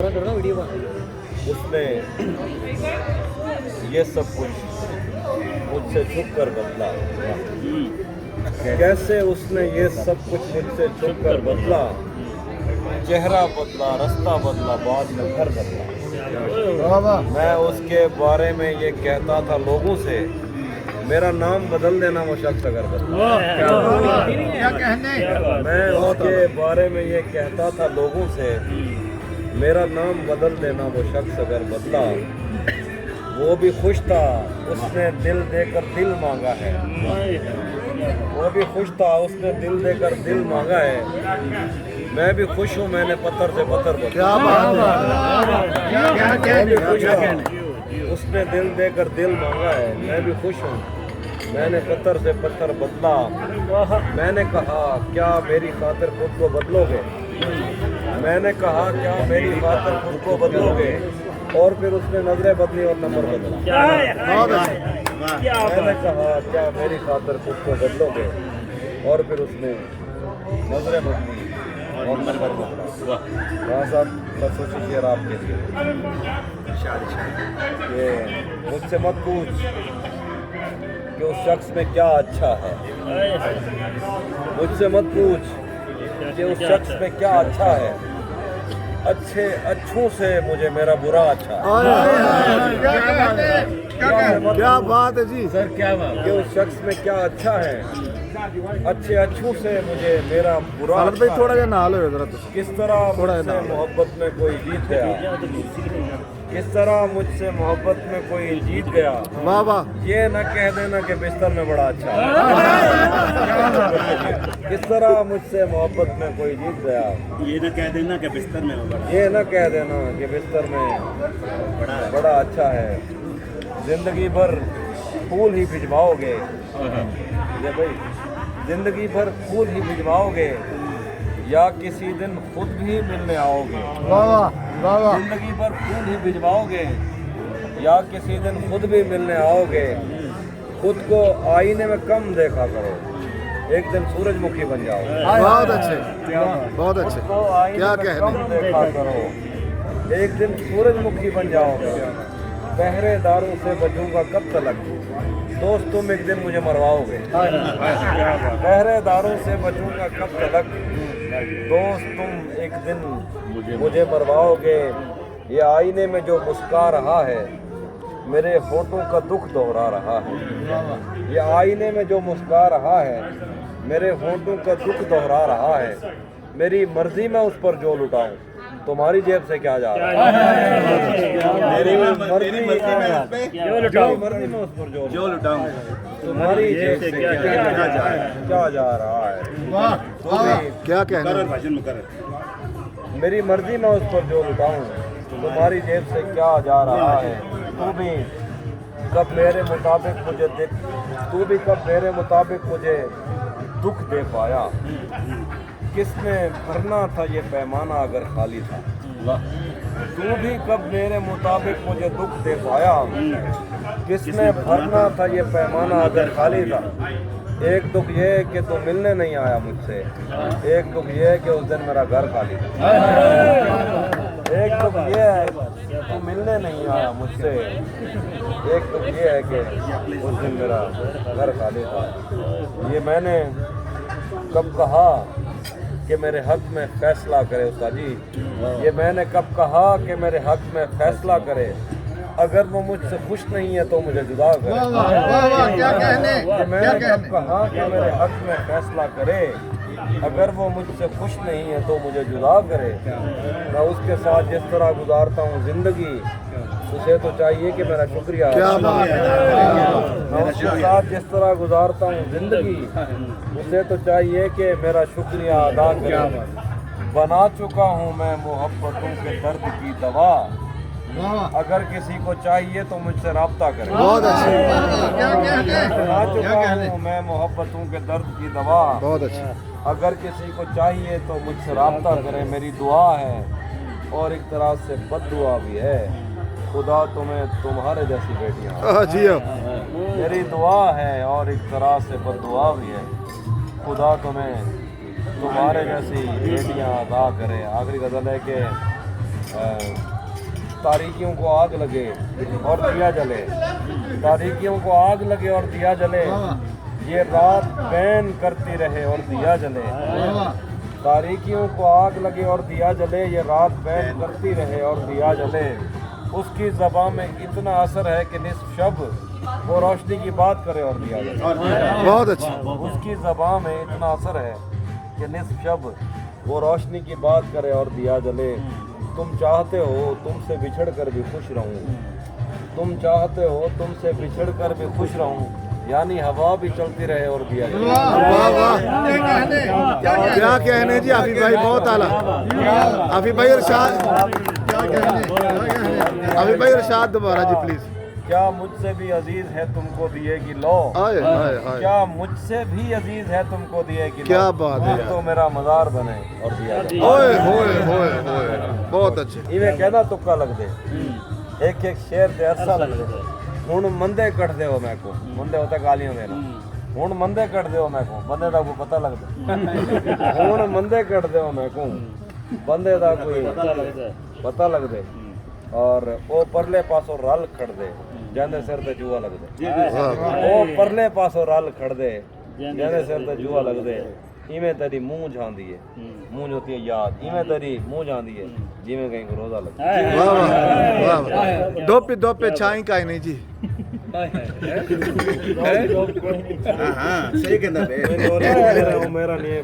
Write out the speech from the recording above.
उसने ये सब कुछ मुझसे छुप कर बदला। कैसे उसने ये सब कुछ मुझसे छुप कर बदला, चेहरा बदला, रास्ता बदला, बाद में घर बदला। मैं उसके बारे में ये कहता था लोगों से, मेरा नाम बदल देना वो शख्स अगर बदला। मैं उसके बारे में ये कहता था लोगों से, मेरा नाम बदल देना वो शख्स अगर बदला। वो भी खुश था, उसने दिल देकर दिल मांगा है। वो भी खुश था, उसने दिल देकर दिल मांगा है। मैं भी खुश हूँ, मैंने पत्थर से पत्थर बदला। क्या बात है, मैं भी खुश था, उसने दिल देकर दिल मांगा है। मैं भी खुश हूँ, मैंने पत्थर से पत्थर बदला। मैंने कहा क्या मेरी खातिर खुद को बदलोगे, मैंने कहा क्या मेरी खातिर खुद को बदलोगे, और फिर उसने नजरें बदली और नंबर बदला। मैंने कहा क्या मेरी खातिर खुद को बदलोगे, और फिर उसने नजरें बदली और नंबर बदला। वहाँ साहब बस सोचिए शेर आपके लिए, ये मुझसे मत पूछ कि उस शख्स में क्या अच्छा है, मुझसे मत पूछ कि उस शख्स में क्या अच्छा है। अच्छों से मुझे मेरा बुरा अच्छा है। क्या बात है जी सर, क्या बात कि उस शख्स में क्या अच्छा है। अच्छों से मुझे मेरा बुरा अच्छा भाई थोड़ा ना हाल हो जरा तो किस तरह मुझसे मोहब्बत में कोई जीत गया, किस तरह मुझसे मोहब्बत में कोई जीत गया। वाह वाह, ये न कह देना कि बिस्तर में बड़ा अच्छा है। किस तरह मुझसे मोहब्बत में कोई जीत गया, ये न कह देना कि बिस्तर में बड़ा, ये न कह देना कि बिस्तर में बड़ा अच्छा है। जिंदगी भर फूल ही भिजवाओगे, ये भाई जिंदगी भर फूल ही भिजवाओगे, या किसी दिन खुद भी मिलने आओगे। वाह वाह वाह, जिंदगी भर फूल ही भिजवाओगे, या किसी दिन खुद भी मिलने आओगे। खुद को आईने में कम देखा करो, एक दिन सूरजमुखी बन जाओगे। बहुत अच्छे, बहुत अच्छे। खुद को आईने क्या में कहने, कम देखा करो, एक दिन सूरजमुखी बन जाओगे। पहरेदारों से बचूंगा कब तलक, दोस्त तुम एक दिन मुझे मरवाओगे। पहरेदारों से बचूंगा कब तलक, दोस्त तुम एक दिन मुझे मरवाओगे। ये आईने में जो मुस्कुरा रहा है, मेरे होठों का दुख दोहरा रहा है। ये आईने में जो मुस्कुरा रहा है, मेरे होठों का दुख दोहरा रहा है। मेरी मर्जी में उस पर जो लुटाऊं, तुम्हारी जेब से क्या जा रहा है। मेरी मर्जी में उस पर जो लुटाऊं, तुम्हारी जेब से क्या जा रहा है। क्या कहना, भाषण में कर। मेरी मर्जी में उस पर जो लुटाऊं, तुम्हारी जेब से क्या जा रहा है। तू भी कब मेरे मुताबिक मुझे दुख दे पाया। किसने भरना था ये पैमाना अगर खाली था। तू भी कब मेरे मुताबिक मुझे दुख दे पाया। किसने भरना था ये पैमाना अगर खाली था। एक दुख ये है कि तू मिलने नहीं आया मुझसे, एक दुख ये है कि उस दिन मेरा घर खाली था। एक दुख ये है तू मिलने नहीं आया मुझसे, एक दुख ये है कि उस दिन मेरा घर खाली था। ये मैंने कब कहा कि मेरे हक में फैसला करे उस्ताद जी, ये मैंने कब कहा कि मेरे हक में फैसला करे। अगर वो मुझसे खुश नहीं है तो मुझे जुदा करे। ये मैंने कब कहा कि मेरे हक में फैसला करे। अगर वो मुझसे खुश नहीं है तो मुझे जुदा करे। मैं उसके साथ जिस तरह गुजारता हूँ जिंदगी, उसे तो चाहिए कि मेरा शुक्रिया। मैं उसके साथ जिस तरह गुजारता हूँ जिंदगी, उसे तो चाहिए कि मेरा शुक्रिया अदा करे। बना चुका हूँ मैं मोहब्बतों के दर्द की दवा, अगर किसी को चाहिए तो मुझसे राब्ता करे। बहुत अच्छे, बना चुका हूँ मैं मोहब्बतों के दर्द की दवा, बहुत अच्छे। अगर किसी को चाहिए तो मुझसे राब्ता करे। मेरी दुआ है और एक तरह से बद दुआ भी है, खुदा तुम्हें तुम्हारे जैसी बेटियाँ जी मेरी दुआ है और एक तरह से बद दुआ भी है, खुदा तुम्हें तुम्हारे जैसी बेटियाँ अदा करे। आखिरी गज़ल है कि तारीकियों को आग लगे और दिया जले, तारीकियों को आग लगे और दिया जले, ये रात बैन करती रहे और दिया जले, तारीकियों को आग लगे और दिया जले, ये रात बैन करती रहे और दिया जले। उसकी ज़बान में इतना असर है कि निस्फ शब वो रोशनी की बात करे और दिया जले। बहुत अच्छे उसकी ज़बान में इतना असर है कि निस्फ शब वो रोशनी की बात करे और दिया जले। तुम चाहते हो तुमसे बिछड़ कर भी खुश रहूं, तुम चाहते हो तुमसे बिछड़ कर भी खुश रहूं, यानी हवा भी चलती रहे और दिया जले। वाह वाह क्या कहने जी आफी भाई, बहुत आला। आफी भाई इरशाद, आफी भाई इरशाद दोबारा जी प्लीज। क्या मुझसे भी अजीज है तुमको दिए की लो, आए आए आए, क्या मुझसे भी अजीज है तुमको दिए की लो, क्या बात है तो मेरा मज़ार बने और दिया जले। ओए होए होए होए, बहुत अच्छे। इवें कहना तुक्का लग दे, एक एक शेर ते अरसा लग दे। हुण मंदे कट दे मैं को, मंदे होता गालियां देना, हुण मंदे कट दे मैं को, बंदे दा कोई पता लग दे। हुण मंदे कट दे मैं को, बंदे दा कोई पता लग दे। और ओ परले पासों रल खड़ दे, जांदे सिर ते जुआ लग दे। ओ परले पासों रल खड़ दे, जांदे सिर ते जुआ लग दे। इवें तेरी मुंह झांदी है, मुंह होती है याद, इवें तेरी मुंह झांदी है जिवें कहीं को रोजा लग। वाह वाह वाह, दो पे छाई का ही नहीं जी। हाँ सही कहना बे मेरा नहीं है